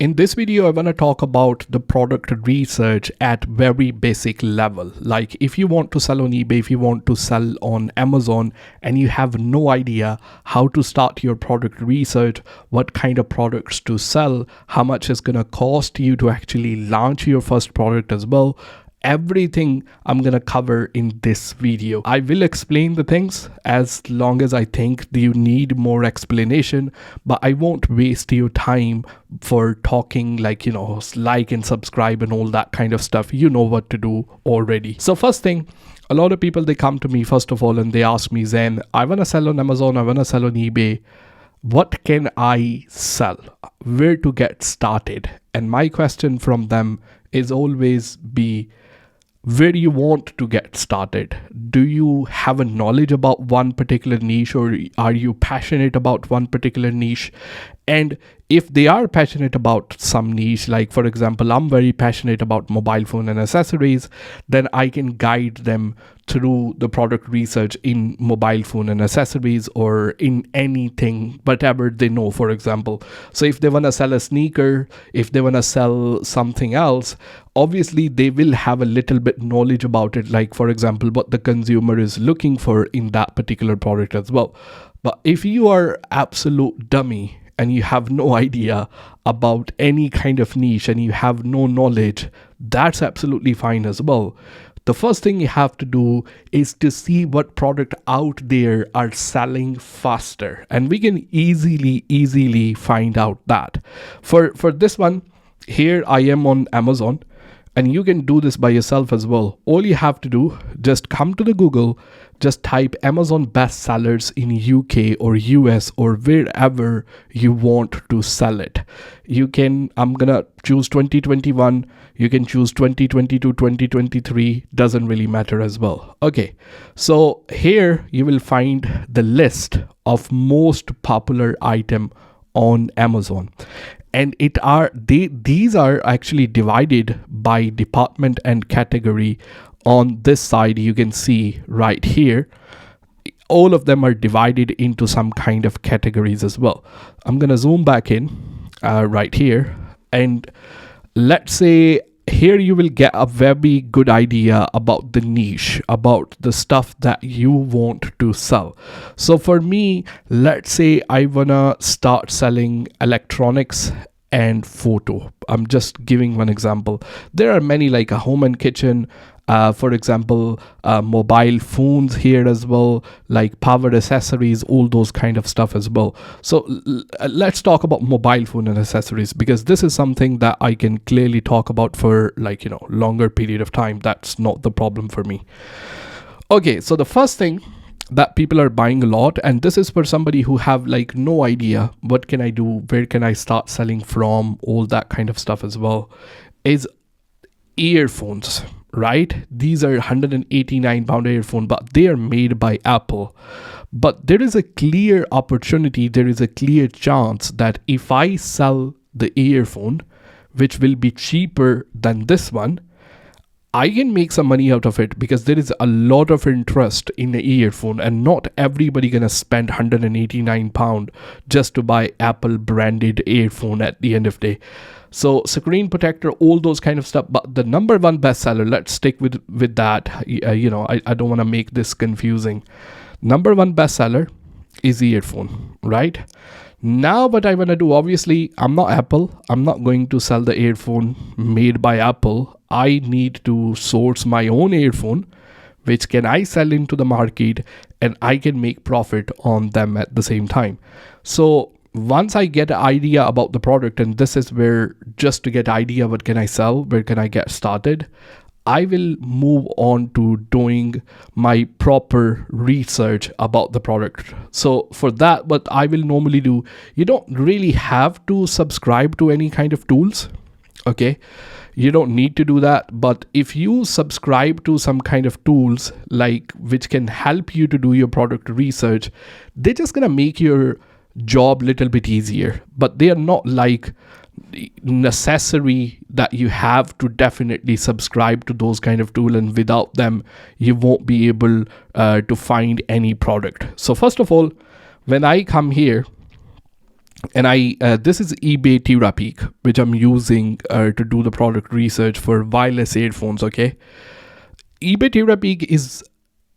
In this video, I want to talk about the product research at very basic level. Like if you want to sell on eBay, if you want to sell on Amazon, and you have no idea how to start your product research, what kind of products to sell, how much it's going to cost you to actually launch your first product as well. Everything I'm gonna cover in this video. I will explain the things as long as I think you need more explanation, but I won't waste your time for talking like and subscribe and all that kind of stuff. You know what to do already. So first thing, a lot of people, they come to me first of all and they ask me, Zen, I wanna sell on Amazon, I wanna sell on eBay. What can I sell? Where to get started? And my question from them is always be, where do you want to get started? Do you have a knowledge about one particular niche, or are you passionate about one particular niche? And if they are passionate about some niche, like for example, I'm very passionate about mobile phone and accessories, then I can guide them through the product research in mobile phone and accessories, or in anything, whatever they know, for example. So if they want to sell a sneaker, if they want to sell something else, obviously they will have a little bit knowledge about it, like for example, what the consumer is looking for in that particular product as well. But if you are absolute dummy and you have no idea about any kind of niche and you have no knowledge, that's absolutely fine as well. The first thing you have to do is to see what product out there are selling faster, and we can easily find out that. For this one here, I am on Amazon, and you can do this by yourself as well. All you have to do, just come to the Google, just type Amazon bestsellers in UK or US or wherever you want to sell it. You can, I'm gonna choose 2021, you can choose 2022, 2023, doesn't really matter as well. Okay, so here you will find the list of most popular item on Amazon. And these are actually divided by department and category. On this side, you can see right here, all of them are divided into some kind of categories as well. I'm gonna zoom back in right here, and let's say here you will get a very good idea about the niche, about the stuff that you want to sell. So for me, let's say I wanna start selling electronics and photo. I'm just giving one example. There are many, like a home and kitchen, for example, mobile phones here as well, like power accessories, all those kind of stuff as well. So let's talk about mobile phone and accessories, because this is something that I can clearly talk about for longer period of time. That's not the problem for me. Okay, so the first thing that people are buying a lot, and this is for somebody who have like no idea what can I do, where can I start selling from, all that kind of stuff as well, is earphones. Right? These are 189-pound earphone, but they are made by Apple. But there is a clear opportunity, there is a clear chance that if I sell the earphone, which will be cheaper than this one, I can make some money out of it, because there is a lot of interest in the earphone, and not everybody gonna spend 189 pound just to buy Apple branded earphone at the end of the day. So screen protector, all those kind of stuff. But the number one bestseller, let's stick with that. I don't want to make this confusing. Number one bestseller is earphone, right? Now what I want to do, obviously I'm not Apple, I'm not going to sell the earphone made by Apple. I need to source my own earphone, which can I sell into the market, and I can make profit on them at the same time. So once I get an idea about the product, and this is where, just to get idea what can I sell, where can I get started, I will move on to doing my proper research about the product. So for that, what I will normally do, you don't really have to subscribe to any kind of tools. Okay, you don't need to do that. But if you subscribe to some kind of tools, like which can help you to do your product research, they're just gonna make your job little bit easier, but they are not like necessary that you have to definitely subscribe to those kind of tool, and without them you won't be able to find any product. So first of all, when I come here, And this is eBay Terapeak, which I'm using to do the product research for wireless earphones. Okay, eBay Terapeak is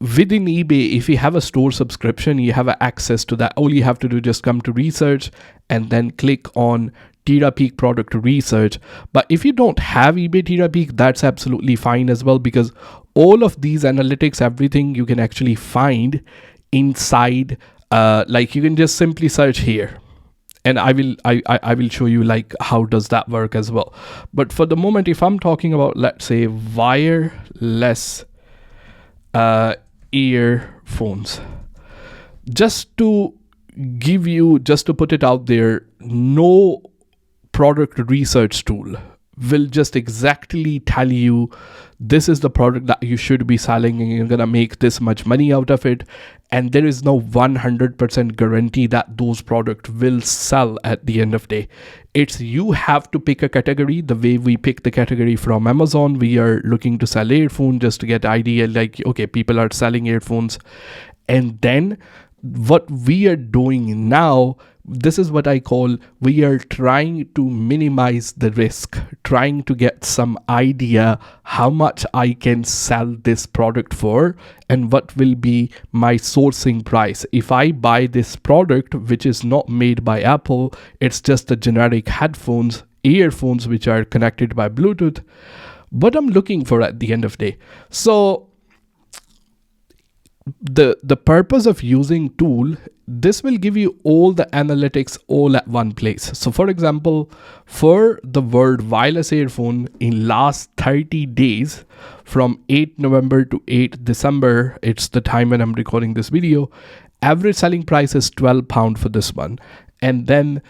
within eBay. If you have a store subscription, you have access to that. All you have to do is just come to research and then click on Terapeak product research. But if you don't have eBay Terapeak, that's absolutely fine as well, because all of these analytics, everything you can actually find inside. Like you can just simply search here, and I will show you like how does that work as well. But for the moment, if I'm talking about, let's say, wireless earphones, just to put it out there, no product research tool will just exactly tell you this is the product that you should be selling and you're gonna make this much money out of it. And there is no 100% guarantee that those products will sell at the end of the day. It's you have to pick a category. The way we pick the category from Amazon, we are looking to sell earphones just to get idea like, okay, people are selling earphones. And then what we are doing now, this is what I call, we are trying to minimize the risk, trying to get some idea how much I can sell this product for and what will be my sourcing price. If I buy this product, which is not made by Apple, it's just a generic earphones which are connected by Bluetooth, what I'm looking for at the end of the day. So the purpose of using tool, this will give you all the analytics all at one place. So for example, for the word wireless earphone, in last 30 days from 8 November to 8 December, it's the time when I'm recording this video, average selling price is £12 for this one. And then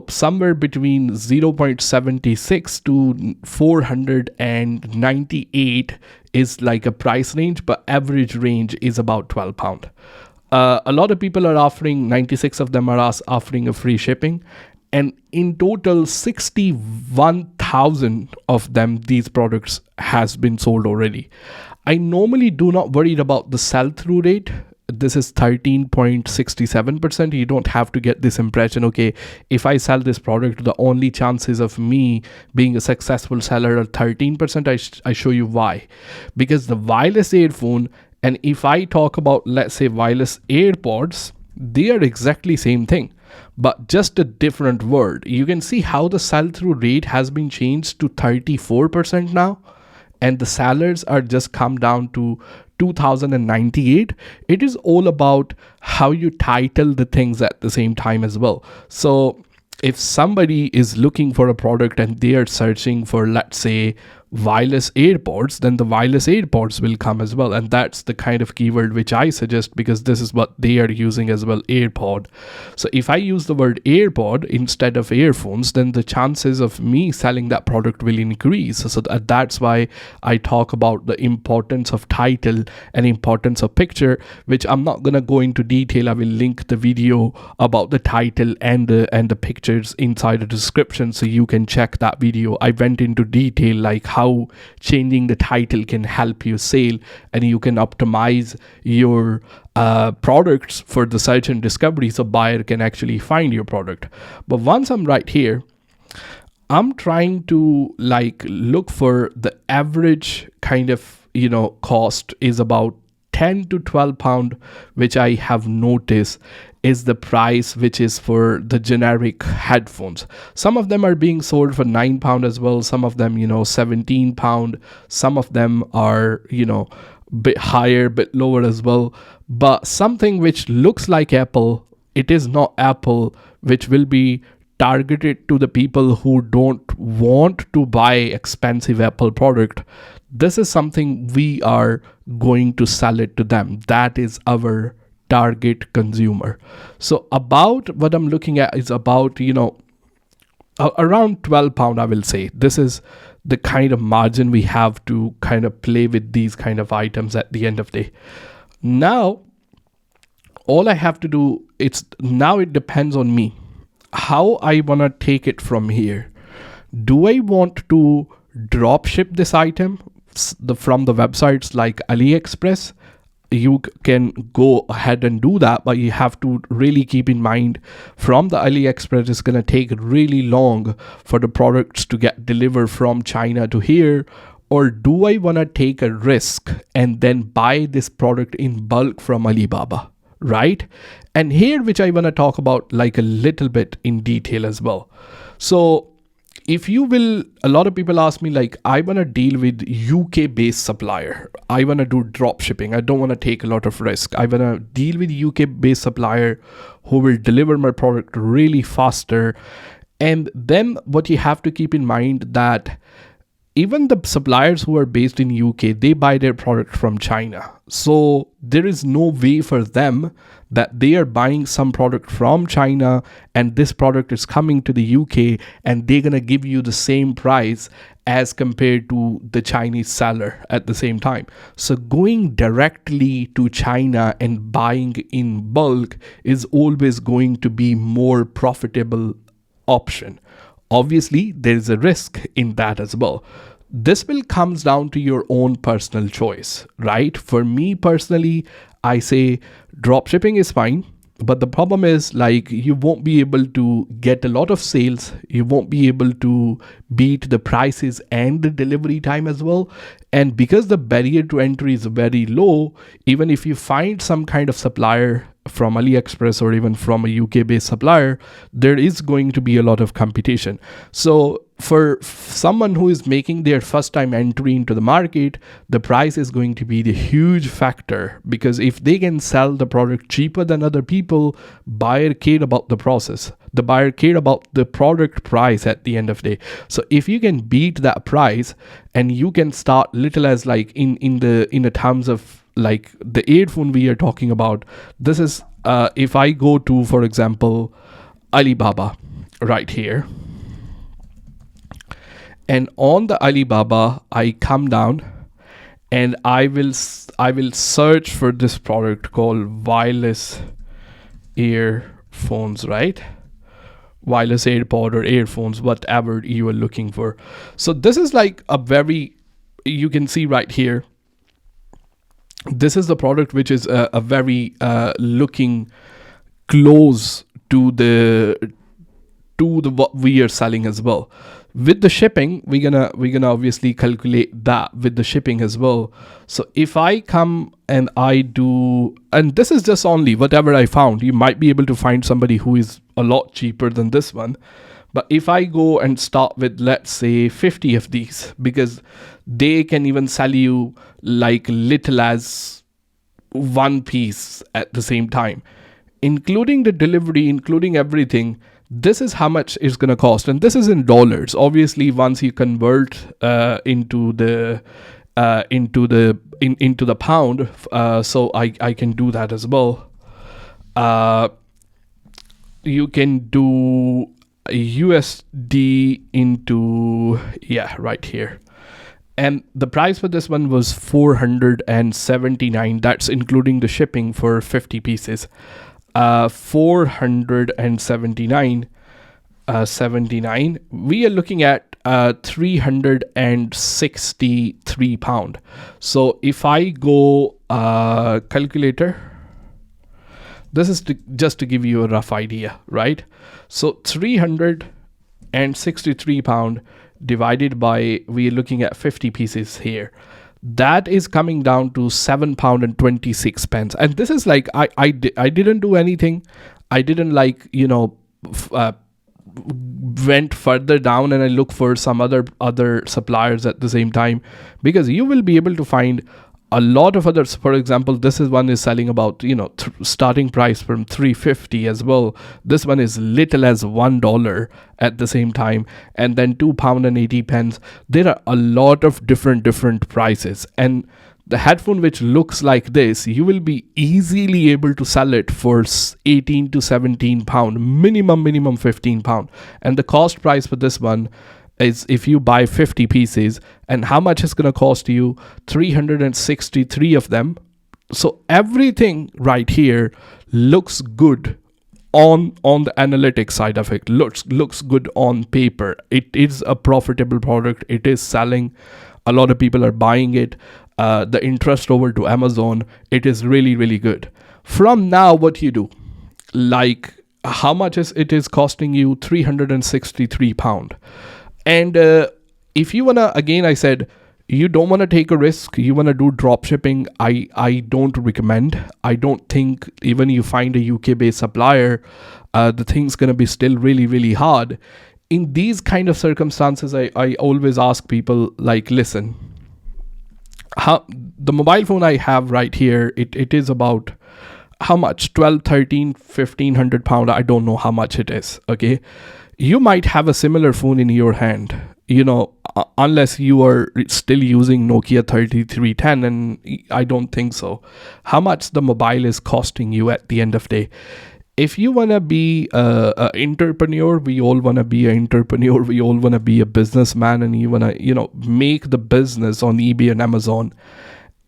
somewhere between 0.76 to 498 is like a price range, but average range is about £12. A lot of people are offering, 96 of them are offering a free shipping, and in total 61,000 of them, these products has been sold already. I normally do not worry about the sell-through rate. This is 13.67%. You don't have to get this impression, okay, if I sell this product, the only chances of me being a successful seller are 13%. I show you why. Because the wireless earphone, and if I talk about, let's say, wireless AirPods, they are exactly same thing, but just a different word. You can see how the sell-through rate has been changed to 34% now, and the sellers are just come down to 2098. It is all about how you title the things at the same time as well. So if somebody is looking for a product and they are searching for, let's say, wireless AirPods, then the wireless AirPods will come as well. And that's the kind of keyword which I suggest, because this is what they are using as well, AirPod. So if I use the word AirPod instead of earphones, then the chances of me selling that product will increase. So that's why I talk about the importance of title and importance of picture, which I'm not going to go into detail. I will link the video about the title and the pictures inside the description, so you can check that video. I went into detail like how changing the title can help you sell, and you can optimize your products for the search and discovery, so buyer can actually find your product. But once I'm right here, I'm trying to like look for the average kind of cost is about 10 to 12 pound, which I have noticed is the price which is for the generic headphones. Some of them are being sold for £9 as well. Some of them, £17. Some of them are, bit higher, bit lower as well. But something which looks like Apple, it is not Apple, which will be targeted to the people who don't want to buy expensive Apple product. This is something we are going to sell it to them. That is our target consumer. So about what I'm looking at is about, around £12, I will say. This is the kind of margin we have to kind of play with these kind of items at the end of the day. Now, all I have to do, it depends on me. How I want to take it from here. Do I want to drop ship this item from the websites like AliExpress? you can go ahead and do that, but you have to really keep in mind from the AliExpress it's going to take really long for the products to get delivered from China to here. Or do I want to take a risk and then buy this product in bulk from Alibaba, right? And here, which I want to talk about like a little bit in detail as well. So if you will, a lot of people ask me like, I want to deal with UK based supplier. I want to do drop shipping. I don't want to take a lot of risk. I want to deal with UK based supplier who will deliver my product really faster. And then what you have to keep in mind that even the suppliers who are based in UK, they buy their product from China. So there is no way for them that they are buying some product from China and this product is coming to the UK and they're going to give you the same price as compared to the Chinese seller at the same time. So going directly to China and buying in bulk is always going to be more profitable option. Obviously, there is a risk in that as well. This will comes down to your own personal choice, right? For me personally, I say drop shipping is fine, but the problem is like you won't be able to get a lot of sales. You won't be able to beat the prices and the delivery time as well. And because the barrier to entry is very low, even if you find some kind of supplier from AliExpress or even from a UK based supplier, there is going to be a lot of competition. So for someone who is making their first time entry into the market, the price is going to be the huge factor, because if they can sell the product cheaper than other people, buyer care about the process. The buyer care about the product price at the end of the day. So if you can beat that price and you can start little as like in the terms of like the earphone we are talking about, this is if I go to, for example, Alibaba right here, and on the Alibaba I come down and I will search for this product called wireless earphones, right? Wireless AirPod or earphones, whatever you are looking for. So this is like a very, you can see right here, this is the product which is a very looking close to the what we are selling as well. With the shipping, we're gonna obviously calculate that with the shipping as well. So if I come and I do, and this is just only whatever I found, you might be able to find somebody who is a lot cheaper than this one. But if I go and start with, let's say 50 of these, because they can even sell you like little as one piece at the same time, including the delivery, including everything, this is how much it's going to cost. And this is in dollars. Obviously, once you convert into the pound, so I can do that as well. You can do USD into, yeah, right here. And the price for this one was $479. That's including the shipping for 50 pieces. 479 79. We are looking at 363 pound. So if I go calculator, this is just to give you a rough idea, right? So 363 pound divided by, we are looking at 50 pieces here, that is coming down to £7.26. And this is like, I didn't do anything. I didn't like, went further down and I look for some other suppliers at the same time, because you will be able to find a lot of others. For example, this is one is selling about, starting price from $3.50 as well. This one is little as $1 at the same time, and then £2.80. There are a lot of different prices, and the headphone which looks like this, you will be easily able to sell it for 18 to 17 pound, minimum 15 pound. And the cost price for this one is, if you buy 50 pieces, and how much it's going to cost you, 363 of them. So everything right here looks good on the analytics side of it, looks good on paper. It is a profitable product. It is selling. A lot of people are buying it. the interest over to Amazon, it is really, really good. From now, what you do, like how much is it is costing you? £363. And if you wanna, again, I said, you don't want to take a risk, you want to do drop shipping, I don't recommend. I don't think even you find a UK based supplier, the thing's going to be still really, really hard. In these kind of circumstances, I always ask people, like, listen, how the mobile phone I have right here, it is about how much? 12, 13, 1500 pound. I don't know how much it is. Okay. You might have a similar phone in your hand, unless you are still using Nokia 3310, and I don't think so. How much the mobile is costing you at the end of the day? If you want to be an entrepreneur, we all want to be an entrepreneur. We all want to be a businessman, and you want to, make the business on eBay and Amazon,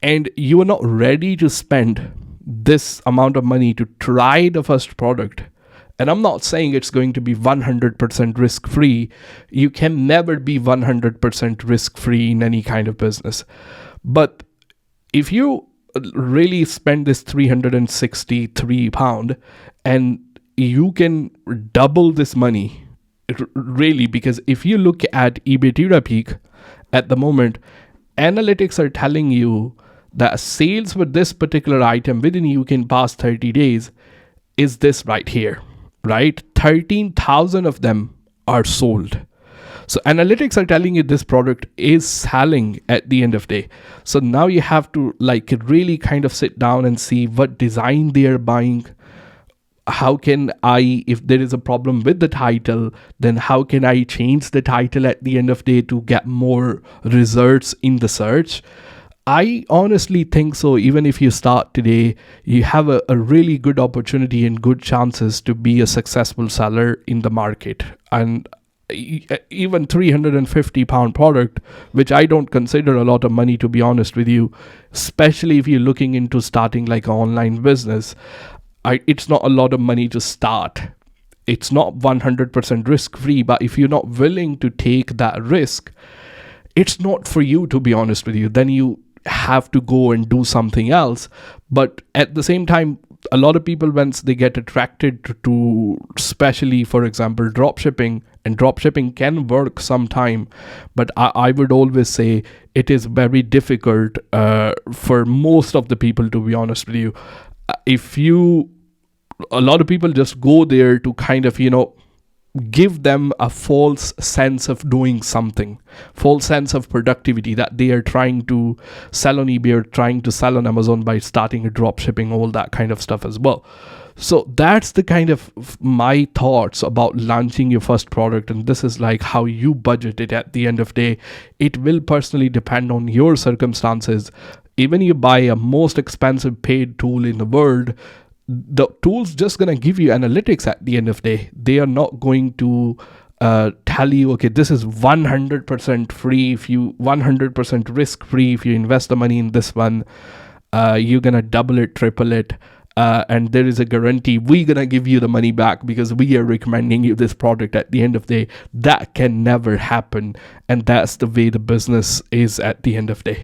and you are not ready to spend this amount of money to try the first product. And I'm not saying it's going to be 100% risk free. You can never be 100% risk free in any kind of business. But if you really spend this £363 and you can double this money, really, because if you look at eBay Terapeak at the moment, analytics are telling you that sales with this particular item within you can pass 30 days is this right here. Right? 13,000 of them are sold. So analytics are telling you this product is selling at the end of the day. So now you have to really kind of sit down and see what design they are buying. How can I, if there is a problem with the title, then how can I change the title at the end of the day to get more results in the search? I honestly think so. Even if you start today, you have a really good opportunity and good chances to be a successful seller in the market. And even £350 product, which I don't consider a lot of money, to be honest with you, especially if you're looking into starting like an online business, it's not a lot of money to start. It's not 100% risk free, but if you're not willing to take that risk, it's not for you, to be honest with you. Then you have to go and do something else. But at the same time, a lot of people, once they get attracted to especially, for example, drop shipping, and drop shipping can work sometime, but I would always say it is very difficult for most of the people, to be honest with you. A lot of people just go there to kind of, give them a false sense of doing something, false sense of productivity, that they are trying to sell on eBay or trying to sell on Amazon by starting a drop shipping, all that kind of stuff as well. So that's the kind of my thoughts about launching your first product. And this is like how you budget it at the end of the day. It will personally depend on your circumstances. Even you buy a most expensive paid tool in the world, the tool's just going to give you analytics at the end of the day. They are not going to tell you, okay, this is 100% free. If you 100% risk free, if you invest the money in this one, you're going to double it, triple it. And there is a guarantee we're going to give you the money back because we are recommending you this product at the end of the day. That can never happen. And that's the way the business is at the end of the day.